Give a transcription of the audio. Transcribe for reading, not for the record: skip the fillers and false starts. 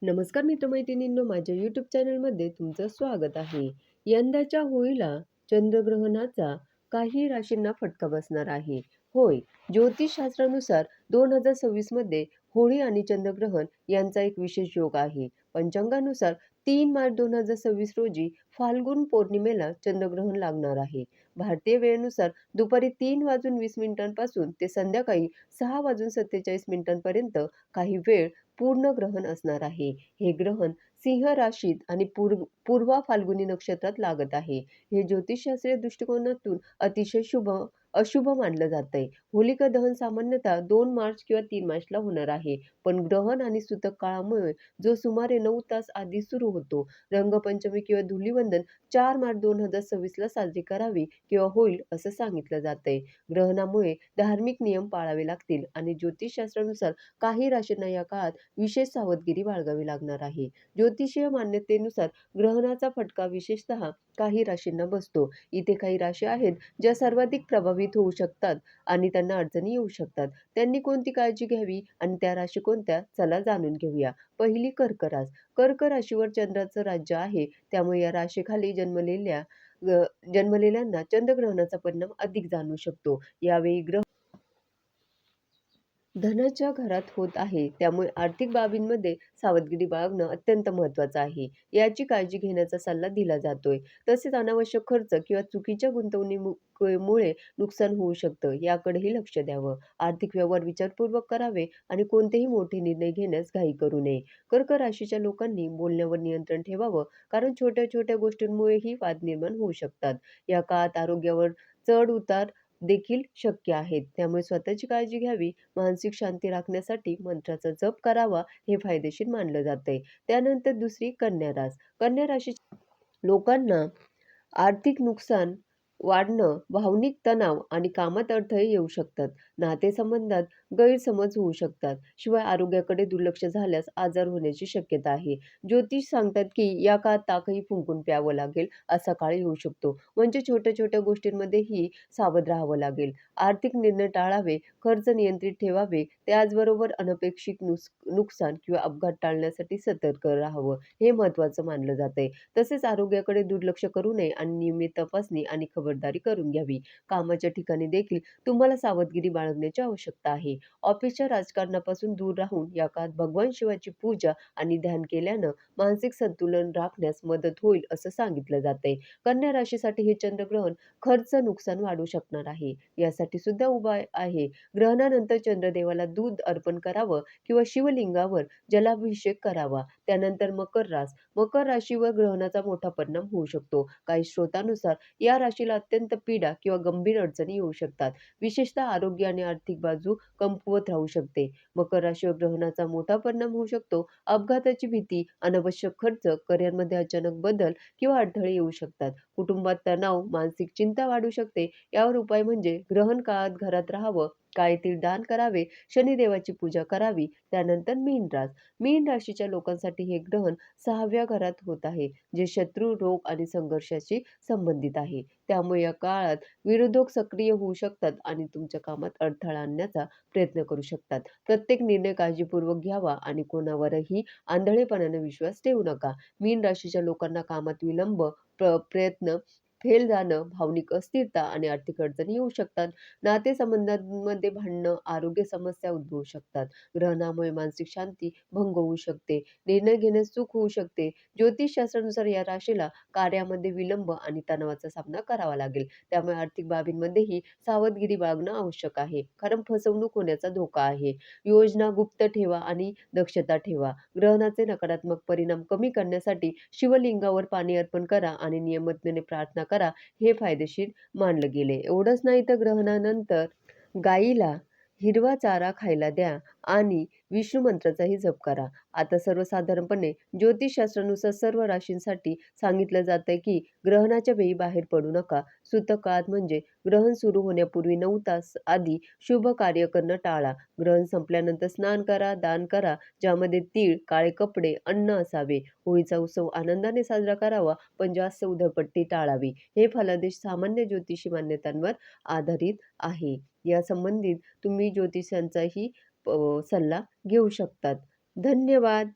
नमस्कार मित्रमैत्रिणींनो, माझ्या यूट्यूब चॅनलमध्ये तुमचं स्वागत आहे. यंदाच्या होळीला चंद्रग्रहणाचा काही राशींना फटका बसणार आहे. होय, ज्योतिषशास्त्रानुसार 2026 मध्ये होळी आणि चंद्रग्रहण यांचा एक विशेष योग आहे. पंचांगानुसार 3 मार्च 2026 रोजी फाल्गुन पौर्णिमेला चंद्रग्रहण लागणार आहे. भारतीय वेळेनुसार दुपारी 3:20 ते संध्याकाळी 6:47 काही वेळ पूर्ण ग्रहण असणार आहे. हे ग्रहण सिंह राशीत आणि पूर्वा फाल्गुनी नक्षत्रात लागत आहे. हे ज्योतिषशास्त्रीय दृष्टिकोनातून अतिशय अशुभ मानलं जातंय. होलिका दहन सामान्यतः 2 मार्च किंवा 3 मार्चला होणार आहे. पण ग्रहण आणि सूतक काळामुळे जो सुमारे 9 तास आधी सुरू होतो. रंगपंचमी किंवा धुलीवंदन 4 मार्च 2026 ला साजरी करावी किंवा होईल असं सांगितलं जातंय. ग्रहणामुळे धार्मिक नियम पाळावे लागतील आणि ज्योतिषशास्त्रानुसार काही राशींना या काळात विशेष सावधगिरी बाळगावी लागणार आहे. ज्योतिषीय मान्यतेनुसार ग्रहणाचा फटका विशेषतः काही राशींना बसतो. इथे काही राशी आहेत ज्या सर्वाधिक प्रभावित होऊ शकतात आणि त्यांना अडचणी येऊ शकतात. त्यांनी कोणती काळजी घ्यावी आणि त्या राशी कोणत्या? चला जाणून घेऊया. पहिली कर्क रास. कर्क राशीवर चंद्राचं राज्य आहे, त्यामुळे या राशीखाली जन्मलेल्यांना चंद्रग्रहणाचा परिणाम अधिक जाणवू शकतो. यावेळी धनाच्या घरात होत आहे, त्यामुळे आर्थिक बाबींमध्ये सावधगिरी बाळगणं अत्यंत महत्त्वाचं आहे. याची काळजी घेण्याचा सल्ला दिला जातोय. तसेच अनावश्यक खर्च किंवा चुकीच्या गुंतवणुकीमुळे नुकसान होऊ शकतं, याकडेही लक्ष द्यावं. आर्थिक व्यवहार विचारपूर्वक करावे आणि कोणतेही मोठे निर्णय घेण्यास घाई करू नये. कर्क राशीच्या लोकांनी बोलण्यावर नियंत्रण ठेवावं, कारण छोट्या-छोट्या गोष्टींमुळेही वाद निर्माण होऊ शकतात. या काळात आरोग्यावर चढ-उतार देखील शक्य आहेत. त्यामुळे स्वतःची काळजी घ्यावी. मानसिक शांती राखण्यासाठी मंत्राचा जप करावा, हे फायदेशीर मानलं जातंय. त्यानंतर दुसरी कन्या रास. कन्या राशीच्या लोकांना आर्थिक नुकसान वाढणं, भावनिक तणाव आणि कामात अडथळे येऊ शकतात. नातेसंबंधात गैरसमज होऊ शकतात. शिवाय आरोग्याकडे दुर्लक्ष झाल्यास आजार होण्याची शक्यता आहे. ज्योतिष सांगतात की या काळात ताकही फुंकून प्यावं लागेल, असा काळ येऊ शकतो. म्हणजे छोट्या-छोट्या गोष्टींमध्येही सावध राहावं लागेल. आर्थिक निर्णय टाळावे, खर्च नियंत्रित ठेवावे, त्याचबरोबर अनपेक्षित नुकसान किंवा अपघात टाळण्यासाठी सतर्क राहावं, हे महत्त्वाचं मानलं जातंय. तसेच आरोग्याकडे दुर्लक्ष करू नये आणि नियमित तपासणी आणि खबरदारी करून घ्यावी. कामाच्या ठिकाणी देखील तुम्हाला सावधगिरी बाळगण्याची आवश्यकता आहे. ऑफिसच्या राजकारणापासून दूर राहून या काळात भगवान शिवाची पूजा आणि ध्यान केल्यानं मानसिक संतुलन राखण्यास मदत होईल असं सांगितलं जातंय. कन्या राशीसाठी हे चंद्रग्रहण खर्च नुकसान वाढवू शकणार आहे. यासाठी सुद्धा उपाय आहे. ग्रहणानंतर चंद्रदेवाला दूध अर्पण करावं किंवा शिवलिंगावर जलाभिषेक करावा. त्यानंतर मकर रास. मकर राशीवर ग्रहणाचा मोठा परिणाम होऊ शकतो. काही स्रोतांनुसार या राशीला अत्यंत पीडा किंवा गंभीर अडचणी येऊ शकतात. विशेषतः आरोग्य आणि आर्थिक बाजू कमकुवत राहू शकते. मकर राशीवर ग्रहणाचा मोठा परिणाम होऊ शकतो. अपघाताची भीती, अनावश्यक खर्च, करिअरमध्ये अचानक बदल किंवा अडथळे येऊ शकतात. कुटुंबात तणाव, मानसिक चिंता वाढू शकते. यावर उपाय म्हणजे ग्रहण काळात घरात राहावं, काळे तीळ दान करावे, शनिदेवाची पूजा करावी. त्यानंतर मीन रास. मीन राशीच्या लोकांसाठी हे ग्रहण 6व्या घरात होत आहे, जे शत्रू, रोग आणि संघर्षाशी संबंधित आहे. त्यामुळे या काळात विरोधक सक्रिय होऊ शकतात आणि तुमच्या कामात अडथळा आणण्याचा प्रयत्न करू शकतात. प्रत्येक निर्णय काळजीपूर्वक घ्यावा आणि कोणावरही आंधळेपणाने विश्वास ठेवू नका. मीन राशीच्या लोकांना कामात विलंब, प्रयत्न फेल जाणं, भावनिक अस्थिरता आणि आर्थिक अडचणी येऊ शकतात. नातेसंबंधांमध्ये भांडणं, आरोग्य समस्या उद्भवू शकतात. ग्रहणामुळे मानसिक शांती भंग होऊ शकते. निर्णय घेण्यास चूक होऊ शकते. ज्योतिषशास्त्रानुसार या राशीला कार्यामध्ये विलंब आणि तणावाचा सामना करावा लागेल. त्यामुळे आर्थिक बाबींमध्येही सावधगिरी बाळगणं आवश्यक आहे. कारण फसवणूक होण्याचा धोका आहे. योजना गुप्त ठेवा आणि दक्षता ठेवा. ग्रहणाचे नकारात्मक परिणाम कमी करण्यासाठी शिवलिंगावर पाणी अर्पण करा आणि नियमितपणे प्रार्थना करा. हे फायदेशीर मानलं गेले. एवढंच नाही तर ग्रहणानंतर गायीला हिरवा चारा खायला द्या आणि विष्णू मंत्राचाही जप करा. आता सर्वसाधारणपणे ज्योतिषशास्त्रानुसार सर्व राशींसाठी सांगितलं जातंय की ग्रहणाच्या वेळी बाहेर पडू नका. सूतक काळात म्हणजे ग्रहण सुरू होण्यापूर्वी 9 तास आधी शुभ कार्य करणं टाळा. ग्रहण संपल्यानंतर स्नान करा, दान करा, ज्यामध्ये तीळ, काळे कपडे, अन्न असावे. होळीचा उत्सव आनंदाने साजरा करावा, पण जास्त उधळपट्टी टाळावी. हे फलादेश सामान्य ज्योतिषी मान्यतांवर आधारित आहे. या संबंधित तुम्ही ज्योतिषांचाही सल्ला घेऊ शकतात. धन्यवाद.